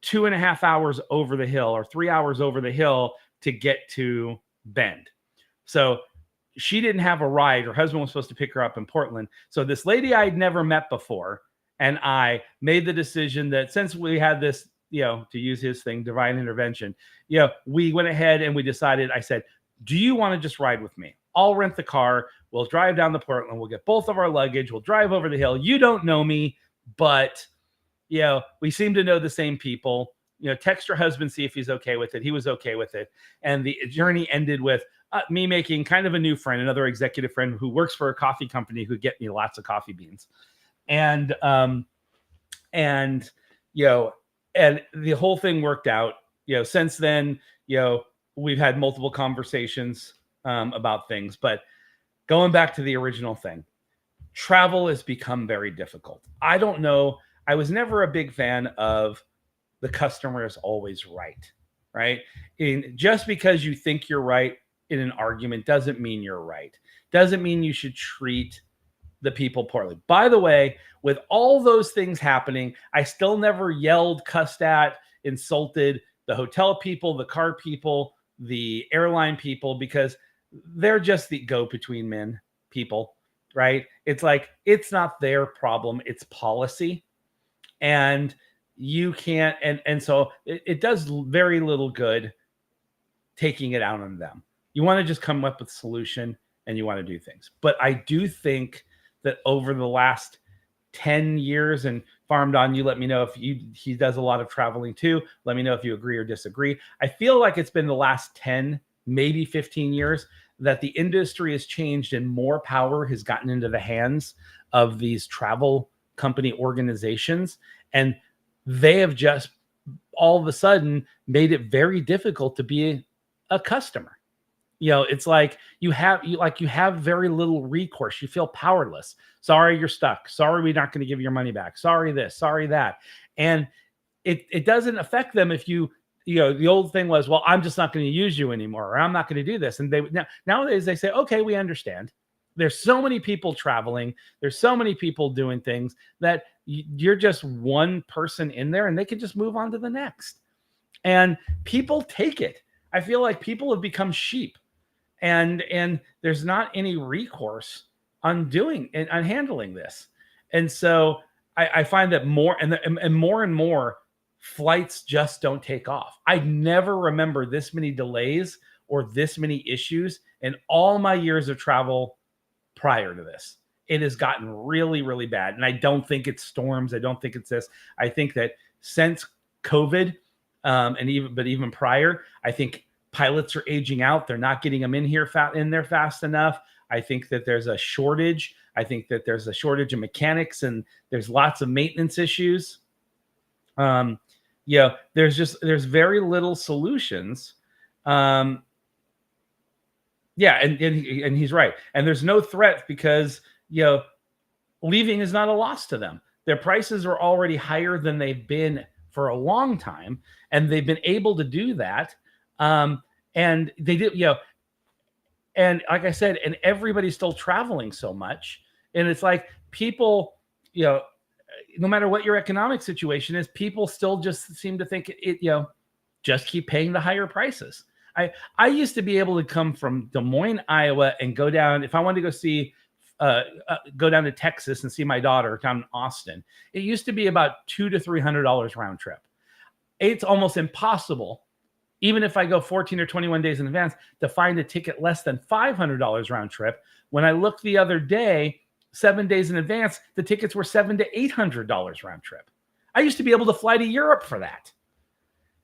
2.5 hours over the hill or 3 hours over the hill to get to Bend. So she didn't have a ride. Her husband was supposed to pick her up in Portland. So this lady I had never met before and I made the decision that since we had this, to use his thing, divine intervention, we went ahead and we decided, I said, do you want to just ride with me? I'll rent the car. We'll drive down to Portland. We'll get both of our luggage. We'll drive over the hill. You don't know me, but, we seem to know the same people. Text your husband, see if he's okay with it. He was okay with it. And the journey ended with me making kind of a new friend, another executive friend who works for a coffee company who get me lots of coffee beans. And and the whole thing worked out. Since then, we've had multiple conversations about things, but going back to the original thing, travel has become very difficult. I don't know. I was never a big fan of the customer is always right? Just because you think you're right in an argument doesn't mean you're right. Doesn't mean you should treat the people poorly. By the way, with all those things happening, I still never yelled, cussed at, insulted the hotel people, the car people, the airline people, because they're just the go-between men people, right? It's like, it's not their problem, it's policy. And you can't, and so it does very little good taking it out on them. You want to just come up with a solution and you want to do things. But I do think that over the last 10 years, and Farm Don, you let me know if he does a lot of traveling too. Let me know if you agree or disagree. I feel like it's been the last 10, maybe 15 years that the industry has changed and more power has gotten into the hands of these travel company organizations. And they have just all of a sudden made it very difficult to be a customer. It's like you have very little recourse. You feel powerless. Sorry, you're stuck. Sorry, we're not going to give you your money back. Sorry this, sorry that. And it doesn't affect them if the old thing was, well, I'm just not going to use you anymore, or I'm not going to do this. And nowadays they say, okay, we understand. There's so many people traveling. There's so many people doing things that you're just one person in there and they can just move on to the next. And people take it. I feel like people have become sheep. And there's not any recourse on handling this. And so I find that more and more flights just don't take off. I never remember this many delays or this many issues in all my years of travel prior to this. It has gotten really, really bad. And I don't think it's storms. I don't think it's this. I think that since COVID, even prior, I think pilots are aging out. They're not getting them in there fast enough. I think that there's a shortage. I think that there's a shortage of mechanics and there's lots of maintenance issues. There's very little solutions. And he's right. And there's no threat because, leaving is not a loss to them. Their prices are already higher than they've been for a long time. And they've been able to do that. And they did, and like I said, and everybody's still traveling so much. And it's like people, no matter what your economic situation is, people still just seem to think just keep paying the higher prices. I used to be able to come from Des Moines, Iowa, and go down, if I wanted to go see, go down to Texas and see my daughter down in Austin. It used to be about $200 to $300 round trip. It's almost impossible, even if I go 14 or 21 days in advance, to find a ticket less than $500 round trip. When I looked the other day, 7 days in advance, the tickets were $700 to $800 round trip. I used to be able to fly to Europe for that.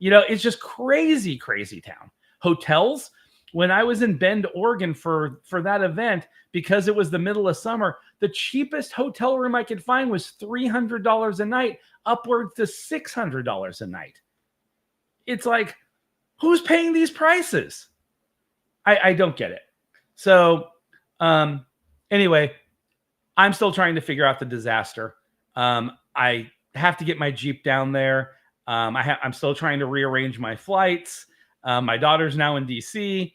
It's just crazy, crazy town. Hotels, when I was in Bend, Oregon for that event, because it was the middle of summer, the cheapest hotel room I could find was $300 a night, upwards to $600 a night. It's like, who's paying these prices? I don't get it. So anyway, I'm still trying to figure out the disaster. I have to get my Jeep down there. I'm still trying to rearrange my flights. My daughter's now in DC.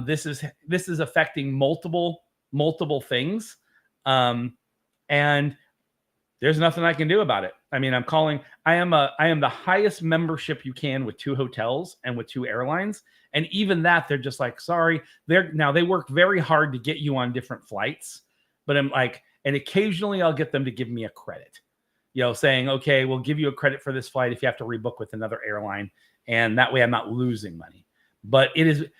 This is affecting multiple things. And there's nothing I can do about it. I mean, I am the highest membership you can with 2 hotels and with 2 airlines. And even that, they're just like, sorry. They work very hard to get you on different flights, but I'm like, and occasionally I'll get them to give me a credit. saying, okay, we'll give you a credit for this flight if you have to rebook with another airline. And that way I'm not losing money. But it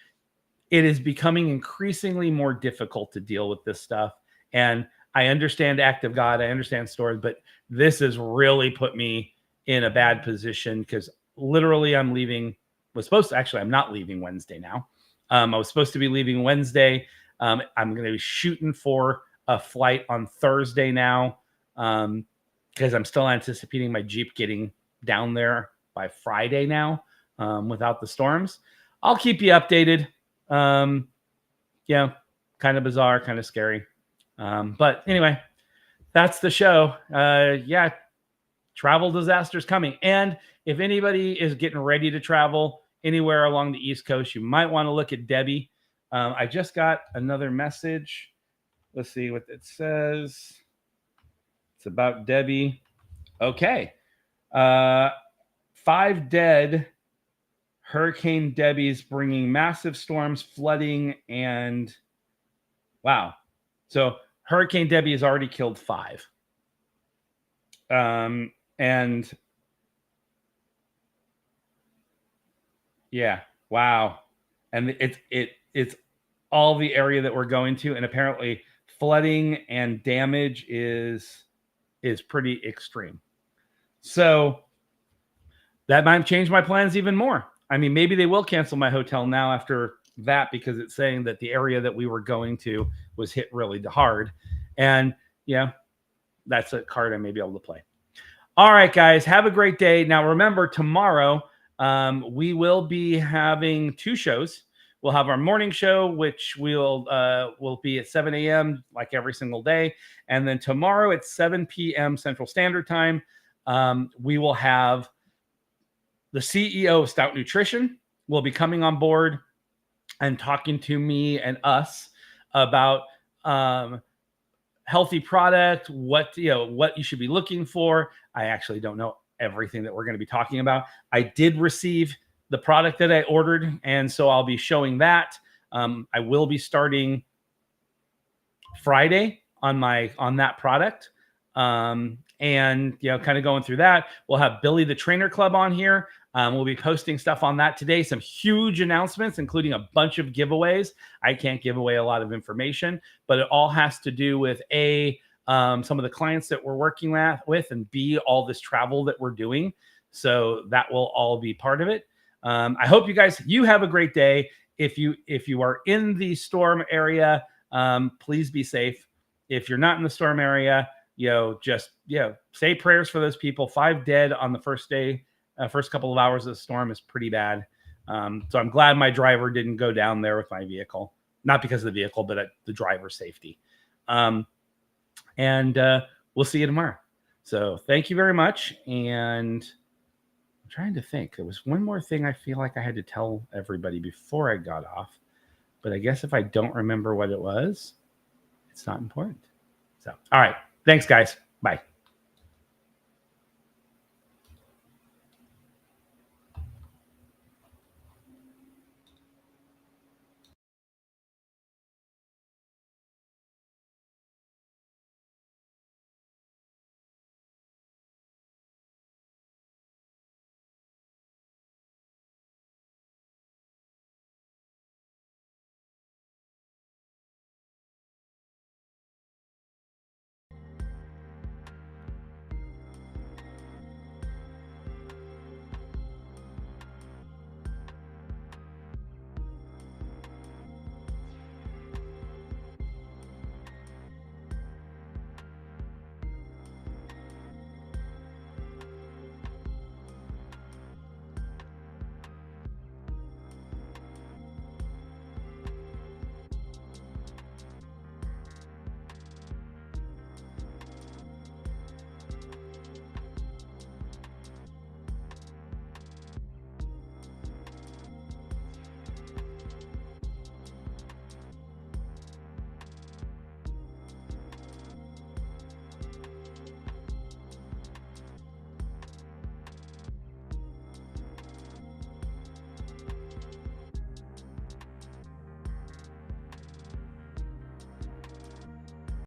is becoming increasingly more difficult to deal with this stuff. And I understand Act of God, I understand stores, but this has really put me in a bad position because literally I'm not leaving Wednesday now. I was supposed to be leaving Wednesday. I'm going to be shooting for a flight on Thursday now because I'm still anticipating my Jeep getting down there by Friday now without the storms. I'll keep you updated. Yeah, kind of bizarre, kind of scary. But anyway, that's the show. Yeah, travel disasters coming. And if anybody is getting ready to travel anywhere along the East Coast, you might want to look at Debbie. I just got another message. Let's see what it says. It's about Debbie. Okay. 5 dead. Hurricane Debbie's bringing massive storms, flooding, and wow. So Hurricane Debbie has already killed 5. And yeah, wow. And it's all the area that we're going to, and apparently flooding and damage is pretty extreme. So that might change my plans even more. I mean, maybe they will cancel my hotel now after that because it's saying that the area that we were going to was hit really hard. And yeah, that's a card I may be able to play. All right, guys, have a great day. Now, remember, tomorrow we will be having 2 shows. We'll have our morning show, which will be at 7 a.m. like every single day. And then tomorrow at 7 p.m. Central Standard Time, we will have the CEO of Stout Nutrition will be coming on board and talking to me and us about healthy product, what you should be looking for. I actually don't know everything that we're going to be talking about. I did receive the product that I ordered, and so I'll be showing that. I will be starting Friday on that product. And kind of going through that. We'll have Billy the Trainer Club on here. We'll be posting stuff on that today. Some huge announcements, including a bunch of giveaways. I can't give away a lot of information, but it all has to do with some of the clients that we're working with, and B, all this travel that we're doing. So that will all be part of it. I hope you have a great day. If you are in the storm area, please be safe. If you're not in the storm area, just say prayers for those people. 5 dead on the first day. First couple of hours of the storm is pretty bad. So I'm glad my driver didn't go down there with my vehicle. Not because of the vehicle, but the driver's safety. And we'll see you tomorrow. So thank you very much. And I'm trying to think. There was one more thing I feel like I had to tell everybody before I got off. But I guess if I don't remember what it was, it's not important. So, all right. Thanks, guys. Bye.